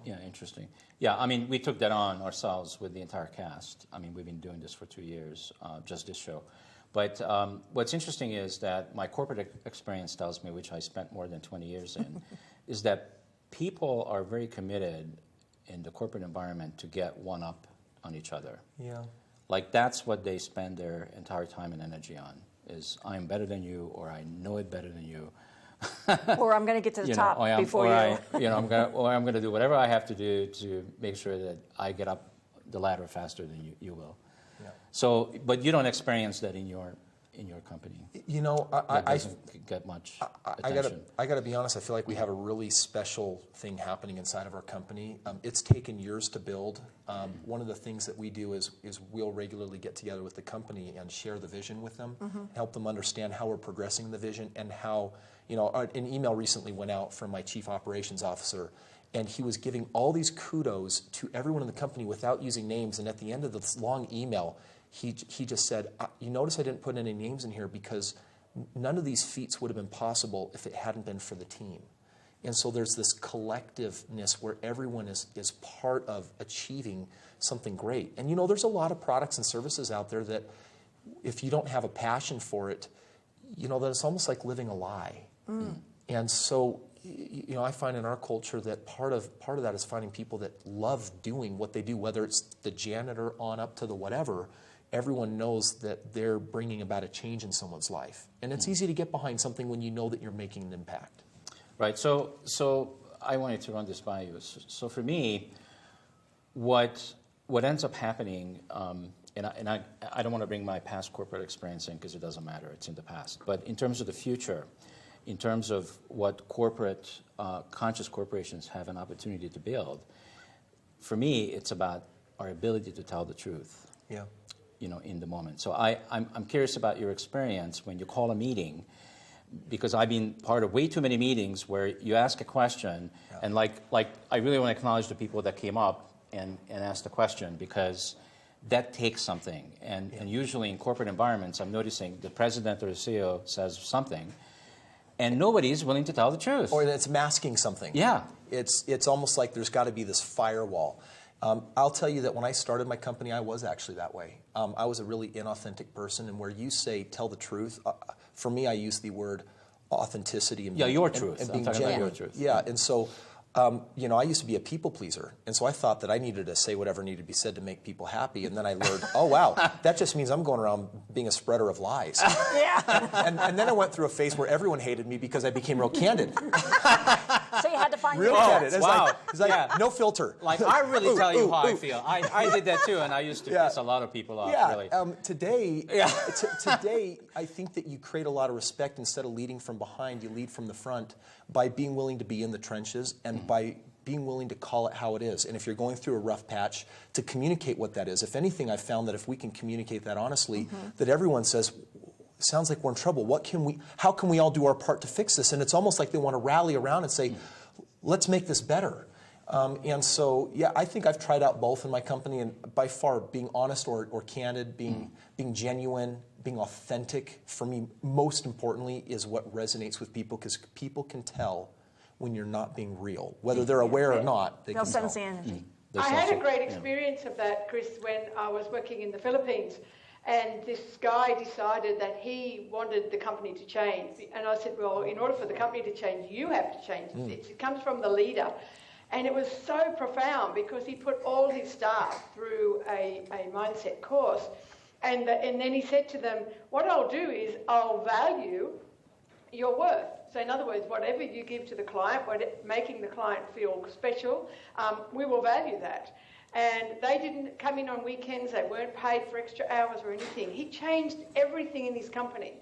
Yeah, interesting. Yeah, I mean, we took that on ourselves with the entire cast. I mean, we've been doing this for 2 years, just this show. But what's interesting is that my corporate experience tells me, which I spent more than 20 years in, is that people are very committed in the corporate environment to get one up on each other. Yeah. Like that's what they spend their entire time and energy on, is I'm better than you, or I know it better than you. Or I'm going to get to the top before you. I'm going to do whatever I have to do to make sure that I get up the ladder faster than you will. Yeah. So, but you don't experience that in your company. I Doesn't get much attention. I got to be honest. I feel like we have a really special thing happening inside of our company. It's taken years to build. One of the things that we do is we'll regularly get together with the company and share the vision with them, help them understand how we're progressing the vision, and how an email recently went out from my chief operations officer, and he was giving all these kudos to everyone in the company without using names. And at the end of this long email, he just said, you notice I didn't put any names in here because none of these feats would have been possible if it hadn't been for the team. And so there's this collectiveness where everyone is part of achieving something great. And there's a lot of products and services out there that if you don't have a passion for it, that it's almost like living a lie. And so I find in our culture that part of that is finding people that love doing what they do, whether it's the janitor on up to the whatever. Everyone knows that they're bringing about a change in someone's life. And it's easy to get behind something when you know that you're making an impact. Right. So I wanted to run this by you. So for me, what ends up happening, and I don't want to bring my past corporate experience in because it doesn't matter. It's in the past. But in terms of the future, in terms of what corporate, conscious corporations have an opportunity to build, for me, it's about our ability to tell the truth. Yeah. You know, in the moment. So I'm curious about your experience when you call a meeting, because I've been part of way too many meetings where you ask a question, and like I really want to acknowledge the people that came up and asked the question, because that takes something. And usually in corporate environments, I'm noticing the president or the CEO says something, and nobody's willing to tell the truth. Or it's masking something. Yeah. It's almost like there's got to be this firewall. I'll tell you that when I started my company, I was actually that way. I was a really inauthentic person, and where you say tell the truth, for me, I use the word authenticity and your truth. and being I'm talking genuine. about your truth. Yeah, and so you know, I used to be a people pleaser, and so I thought that I needed to say whatever needed to be said to make people happy, and then I learned, oh wow, that just means I'm going around being a spreader of lies. and then I went through a phase where everyone hated me because I became real candid. So you had to find Real your candid. It's Wow. like no filter. Like, I really tell you how I feel. I did that too, and I used to piss a lot of people off, really. Today, today, I think that you create a lot of respect. Instead of leading from behind, you lead from the front by being willing to be in the trenches and by being willing to call it how it is. And if you're going through a rough patch, to communicate what that is. If anything, I've found that if we can communicate that honestly, that everyone says, sounds like we're in trouble. How can we all do our part to fix this? And it's almost like they want to rally around and say, let's make this better. And so, yeah, I think I've tried out both in my company, and by far being honest or candid, being genuine, being authentic, for me, most importantly, is what resonates with people, because people can tell when you're not being real. Whether they're aware or not, they They'll can tell. sense the energy. I had a great experience of that, Chris, when I was working in the Philippines. And this guy decided that he wanted the company to change. And I said, well, in order for the company to change, you have to change. It comes from the leader. And it was so profound because he put all his staff through a mindset course. And then he said to them, what I'll do is I'll value your worth. So in other words, whatever you give to the client, making the client feel special, we will value that. And they didn't come in on weekends, they weren't paid for extra hours or anything. He changed everything in his company.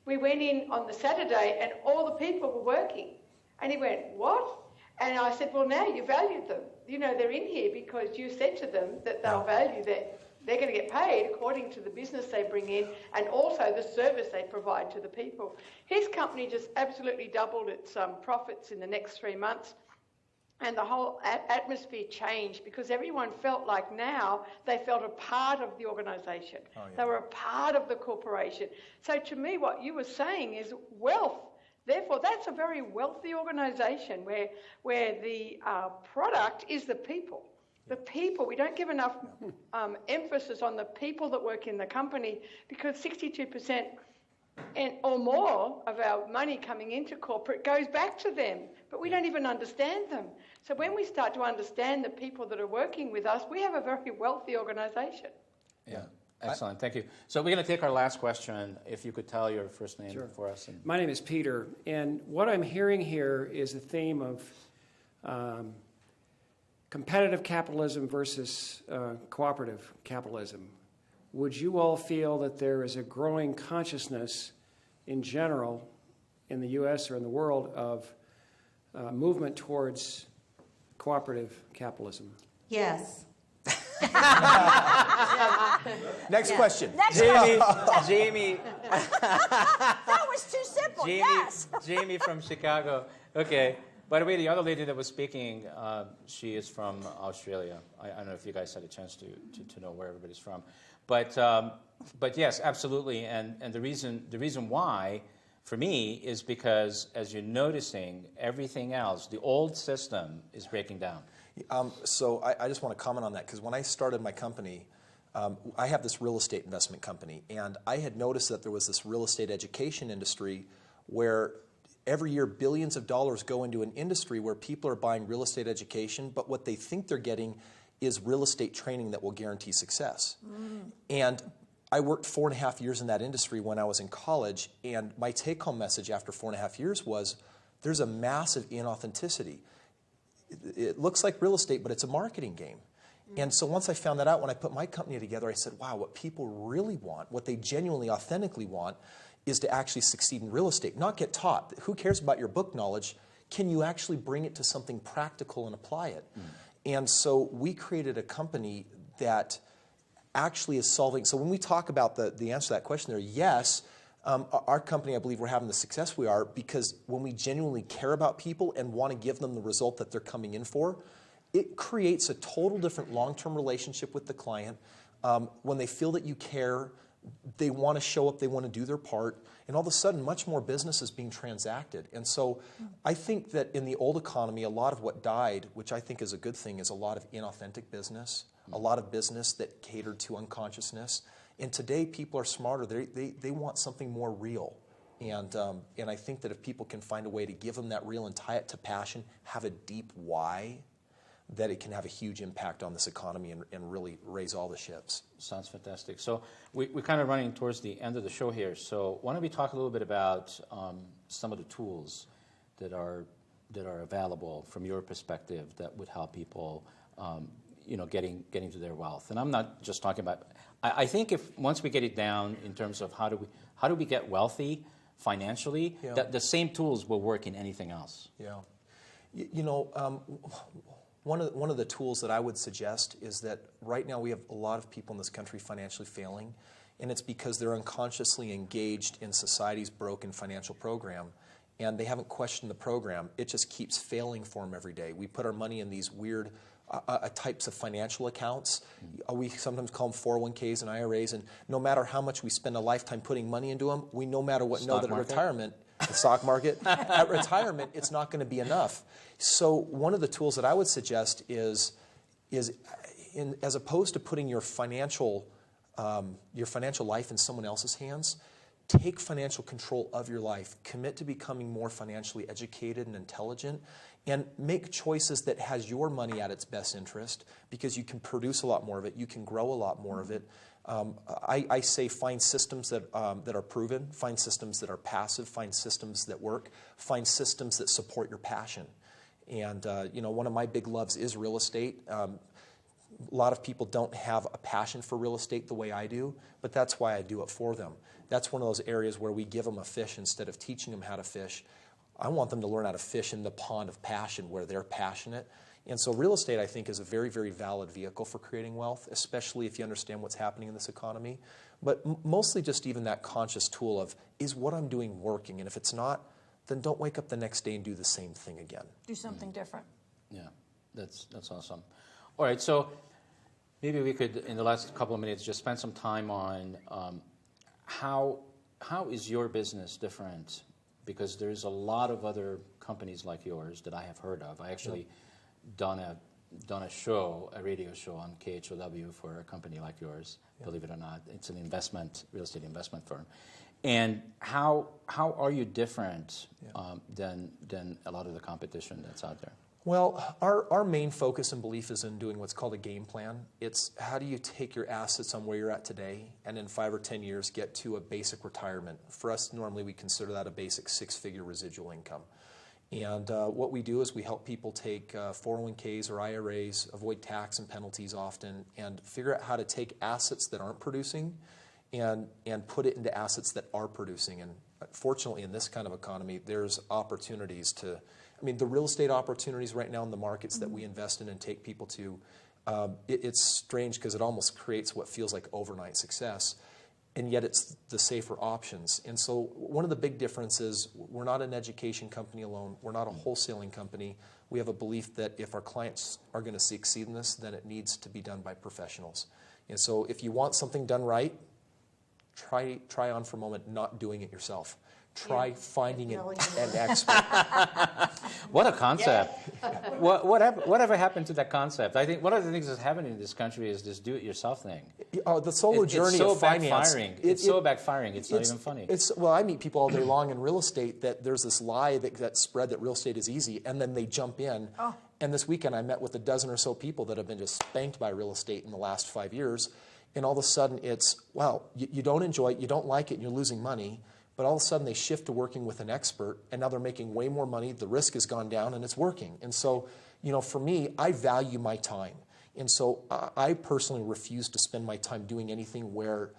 We went in on the Saturday and all the people were working. And he went, what? And I said, well, now you valued them. You know, they're in here because you said to them that they'll value that they're going to get paid according to the business they bring in and also the service they provide to the people. His company just absolutely doubled its profits in the next 3 months. And the whole atmosphere changed because everyone felt like now they felt a part of the organisation. Oh, yeah. They were a part of the corporation. So to me, what you were saying is wealth. Therefore, that's a very wealthy organisation where the product is the people. The people, we don't give enough emphasis on the people that work in the company, because 62% or more of our money coming into corporate goes back to them, but we don't even understand them. So when we start to understand the people that are working with us, we have a very wealthy organisation. Yeah, excellent, thank you. So we're going to take our last question. If you could tell your first name for us. My name is Peter, and what I'm hearing here is a theme of competitive capitalism versus cooperative capitalism. Would you all feel that there is a growing consciousness in general in the U.S. or in the world of movement towards cooperative capitalism? Yes. Next question. Jamie. That was too simple. Yes. Jamie from Chicago. Okay. By the way, the other lady that was speaking, she is from Australia. I don't know if you guys had a chance to know where everybody's from, but yes, absolutely. And the reason why, for me, is because as you're noticing, everything else, the old system is breaking down. So I just want to comment on that, because when I started my company, I have this real estate investment company, and I had noticed that there was this real estate education industry where every year billions of dollars go into an industry where people are buying real estate education, but what they think they're getting is real estate training that will guarantee success. And I worked 4.5 years in that industry when I was in college, and my take-home message after 4.5 years was there's a massive inauthenticity. It looks like real estate, but it's a marketing game. And so once I found that out, when I put my company together, I said, wow, what people really want, what they genuinely, authentically want, is to actually succeed in real estate, not get taught. Who cares about your book knowledge? Can you actually bring it to something practical and apply it? And so we created a company that actually is solving. So when we talk about the answer to that question there, yes, our company, I believe we're having the success we are because when we genuinely care about people and want to give them the result that they're coming in for, it creates a total different long-term relationship with the client. When they feel that you care, they want to show up, they want to do their part, and all of a sudden much more business is being transacted. And so I think that in the old economy, a lot of what died, which I think is a good thing, is a lot of inauthentic business, a lot of business that catered to unconsciousness. And today people are smarter. They want something more real. And I think that if people can find a way to give them that real and tie it to passion, have a deep why, that it can have a huge impact on this economy and really raise all the ships. Sounds fantastic. So we're kind of running towards the end of the show here. So why don't we talk a little bit about some of the tools that are available from your perspective that would help people, getting to their wealth. And I'm not just talking about. I think if once we get it down in terms of how do we get wealthy financially, that the same tools will work in anything else. Yeah, One of the tools that I would suggest is that right now we have a lot of people in this country financially failing, and it's because they're unconsciously engaged in society's broken financial program, and they haven't questioned the program. It just keeps failing for them every day. We put our money in these weird types of financial accounts. We sometimes call them 401ks and IRAs, and no matter how much we spend a lifetime putting money into them, we no matter what know that at retirement, the stock market, at retirement, it's not going to be enough. So one of the tools that I would suggest is as opposed to putting your financial life in someone else's hands, take financial control of your life. Commit to becoming more financially educated and intelligent, and make choices that has your money at its best interest, because you can produce a lot more of it. You can grow a lot more of it. I say find systems that are proven, find systems that are passive, find systems that work, find systems that support your passion. And one of my big loves is real estate. A lot of people don't have a passion for real estate the way I do, but that's why I do it for them. That's one of those areas where we give them a fish instead of teaching them how to fish. I want them to learn how to fish in the pond of passion where they're passionate. And so real estate, I think, is a very, very valid vehicle for creating wealth, especially if you understand what's happening in this economy. But mostly just even that conscious tool of, is what I'm doing working? And if it's not, then don't wake up the next day and do the same thing again. Do something different. Yeah, that's awesome. All right, so maybe we could, in the last couple of minutes, just spend some time on how is your business different? Because there's a lot of other companies like yours that I have heard of. I actually done a show, a radio show on KHOW for a company like yours, believe it or not. It's an real estate investment firm. And how are you different than a lot of the competition that's out there? Well, our main focus and belief is in doing what's called a game plan. It's how do you take your assets on where you're at today and in 5 or 10 years get to a basic retirement. For us, normally we consider that a basic 6-figure residual income. And what we do is we help people take 401ks or IRAs, avoid tax and penalties often, and figure out how to take assets that aren't producing and put it into assets that are producing. And fortunately, in this kind of economy, there's opportunities to, the real estate opportunities right now in the markets that we invest in and take people to, it's strange because it almost creates what feels like overnight success. And yet it's the safer options. And so one of the big differences, we're not an education company alone. We're not a wholesaling company. We have a belief that if our clients are going to succeed in this, then it needs to be done by professionals. And so if you want something done right, try on for a moment not doing it yourself. Try finding an expert. What a concept. Whatever happened to that concept? I think one of the things that's happening in this country is this do-it-yourself thing. The solo journey of finance. It's so backfiring. It's not even funny. Well, I meet people all day long in real estate that there's this lie that's spread that real estate is easy, and then they jump in. Oh. And this weekend I met with a dozen or so people that have been just spanked by real estate in the last 5 years. And all of a sudden it's, wow, you don't enjoy it, you don't like it, and you're losing money. But all of a sudden they shift to working with an expert, and now they're making way more money, the risk has gone down, and it's working. And so, for me, I value my time. And so I personally refuse to spend my time doing anything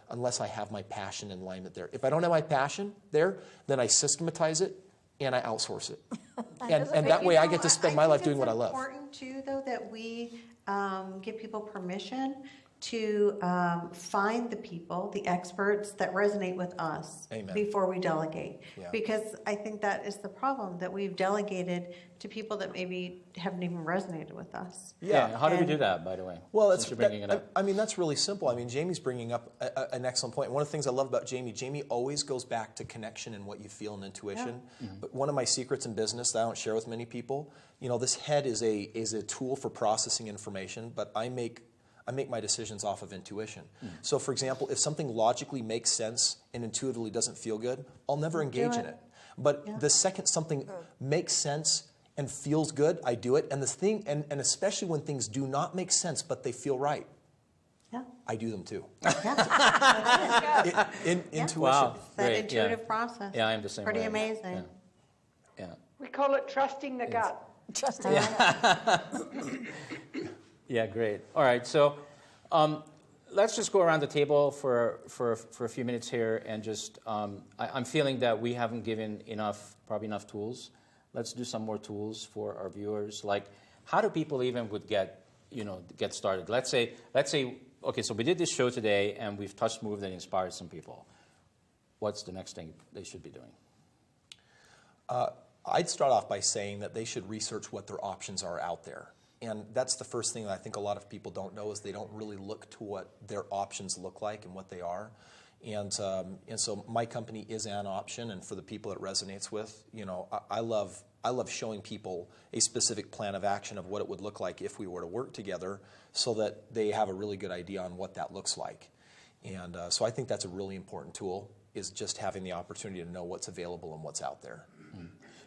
unless I have my passion in alignment there. If I don't have my passion there, then I systematize it and I outsource it. and that way I get to spend my life doing what I love. It's important too, though, that we give people permission to find the people, the experts that resonate with us. Amen. Before we delegate. Yeah. Because I think that is the problem, that we've delegated to people that maybe haven't even resonated with us. Yeah. How do we do that, by the way? Well, since you're bringing it up? I mean, that's really simple. I mean, Jamie's bringing up an excellent point. One of the things I love about Jamie always goes back to connection and what you feel and intuition. Yeah. But one of my secrets in business that I don't share with many people, this head is a tool for processing information, but I make my decisions off of intuition. So, for example, if something logically makes sense and intuitively doesn't feel good, I'll never engage in it. But the second something makes sense and feels good, I do it. And the thing, and especially when things do not make sense but they feel right, I do them too. Intuition. Wow. That intuitive process. Yeah, I am the same way. Pretty amazing. Yeah. We call it trusting the gut. Trusting. Yeah, great. All right, so let's just go around the table for a few minutes here, and just I'm feeling that we haven't given probably enough tools. Let's do some more tools for our viewers. Like, how do people even would get started? Let's say, okay, so we did this show today, and we've touched, moved, and inspired some people. What's the next thing they should be doing? I'd start off by saying that they should research what their options are out there. And that's the first thing that I think a lot of people don't know, is they don't really look to what their options look like and what they are. And so my company is an option, and for the people it resonates with, I love showing people a specific plan of action of what it would look like if we were to work together, so that they have a really good idea on what that looks like. And so I think that's a really important tool, is just having the opportunity to know what's available and what's out there.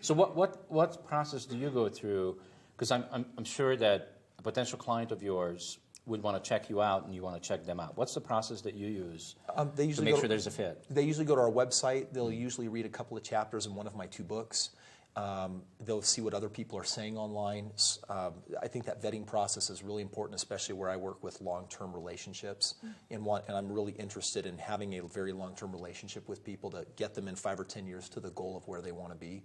So what process do you go through? Because I'm sure that a potential client of yours would want to check you out, and you want to check them out. What's the process that you use to make sure there's a fit? They usually go to our website. They'll usually read a couple of chapters in one of my 2 books. They'll see what other people are saying online. I think that vetting process is really important, especially where I work with long-term relationships, and I'm really interested in having a very long-term relationship with people to get them in 5 or 10 years to the goal of where they want to be.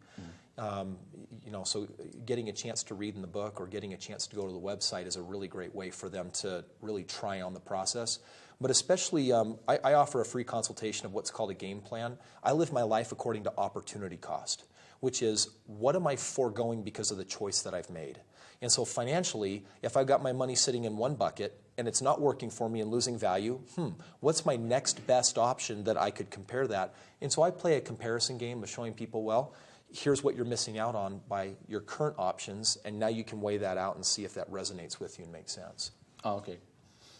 So getting a chance to read in the book or getting a chance to go to the website is a really great way for them to really try on the process. But especially, I offer a free consultation of what's called a game plan. I live my life according to opportunity cost, which is, what am I foregoing because of the choice that I've made? And so financially, if I've got my money sitting in one bucket and it's not working for me and losing value, what's my next best option that I could compare that? And so I play a comparison game of showing people, well, here's what you're missing out on by your current options, and now you can weigh that out and see if that resonates with you and makes sense. Oh, okay.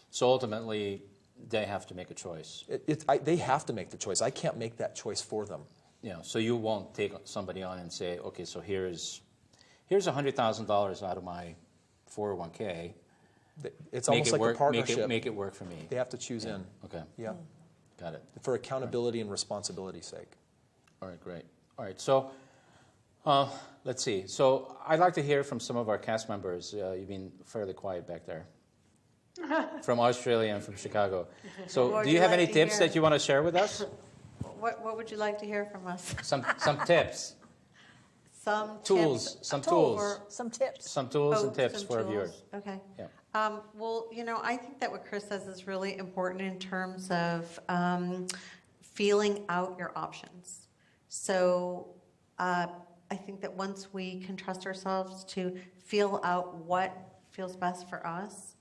So ultimately, they have to make a choice. They have to make the choice. I can't make that choice for them. So you won't take somebody on and say, okay, so here's $100,000 out of my 401k. It's almost like a partnership. Make it work for me. They have to choose in. Okay. Yeah. Got it. For accountability and responsibility's sake. All right, great. All right, so let's see. So I'd like to hear from some of our cast members. You've been fairly quiet back there. From Australia and from Chicago. So do you have any tips that you want to share with us? What would you like to hear from us? Some tips. Some tools. Tips. Some tools. Some tips. Some tools and tips for our viewers. Okay. Yeah. Well, I think that what Chris says is really important in terms of feeling out your options. So I think that once we can trust ourselves to feel out what feels best for us,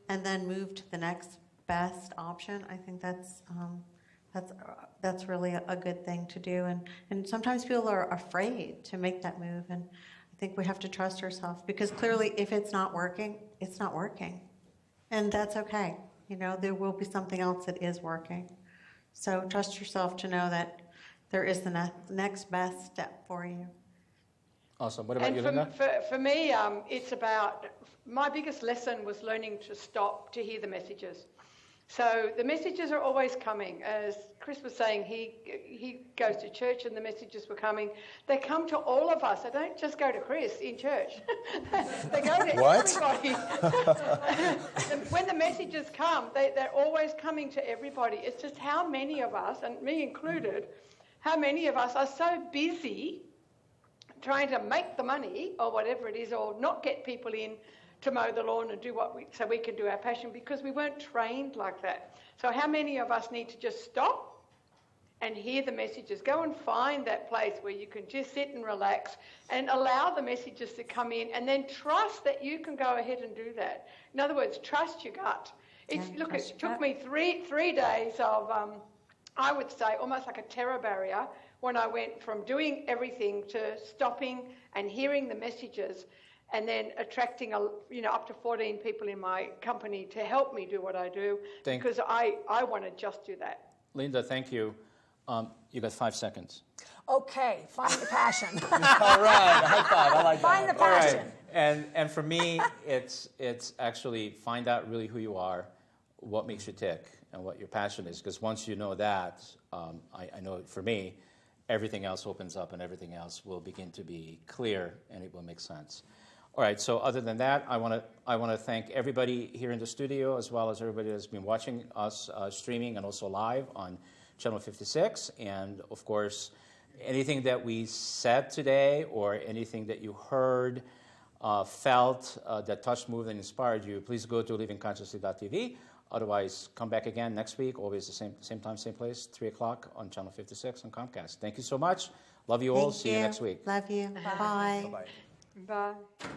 and then move to the next best option, I think that's really a good thing to do. And sometimes people are afraid to make that move, and I think we have to trust ourselves, because clearly if it's not working, it's not working. And that's okay. There will be something else that is working. So trust yourself to know that there is the next best step for you. Awesome. What about you, Linda? For me, it's about, my biggest lesson was learning to stop to hear the messages. So the messages are always coming. As Chris was saying, he goes to church and the messages were coming. They come to all of us. They don't just go to Chris in church. They go to everybody. When the messages come, they're always coming to everybody. It's just how many of us, and me included, how many of us are so busy trying to make the money or whatever it is, or not get people in to mow the lawn and do so we can do our passion, because we weren't trained like that. So how many of us need to just stop and hear the messages? Go and find that place where you can just sit and relax and allow the messages to come in, and then trust that you can go ahead and do that. In other words, trust your gut. It took me three days of, I would say, almost like a terror barrier when I went from doing everything to stopping and hearing the messages, and then attracting up to 14 people in my company to help me do what I do, because I want to just do that. Linda, thank you. You got 5 seconds. Okay, find the passion. All right, high five. I like that. Find the passion. All right. And for me, it's actually find out really who you are, what makes you tick, and what your passion is. Because once you know that, I know for me, everything else opens up and everything else will begin to be clear and it will make sense. All right, so other than that, I want to thank everybody here in the studio, as well as everybody that's been watching us streaming and also live on Channel 56. And of course, anything that we said today or anything that you heard, felt, that touched, moved, and inspired you, please go to livingconsciously.tv. Otherwise, come back again next week, always the same time, same place, 3 o'clock on Channel 56 on Comcast. Thank you so much. Love you all. See you next week. Love you. Bye. Bye-bye. Bye.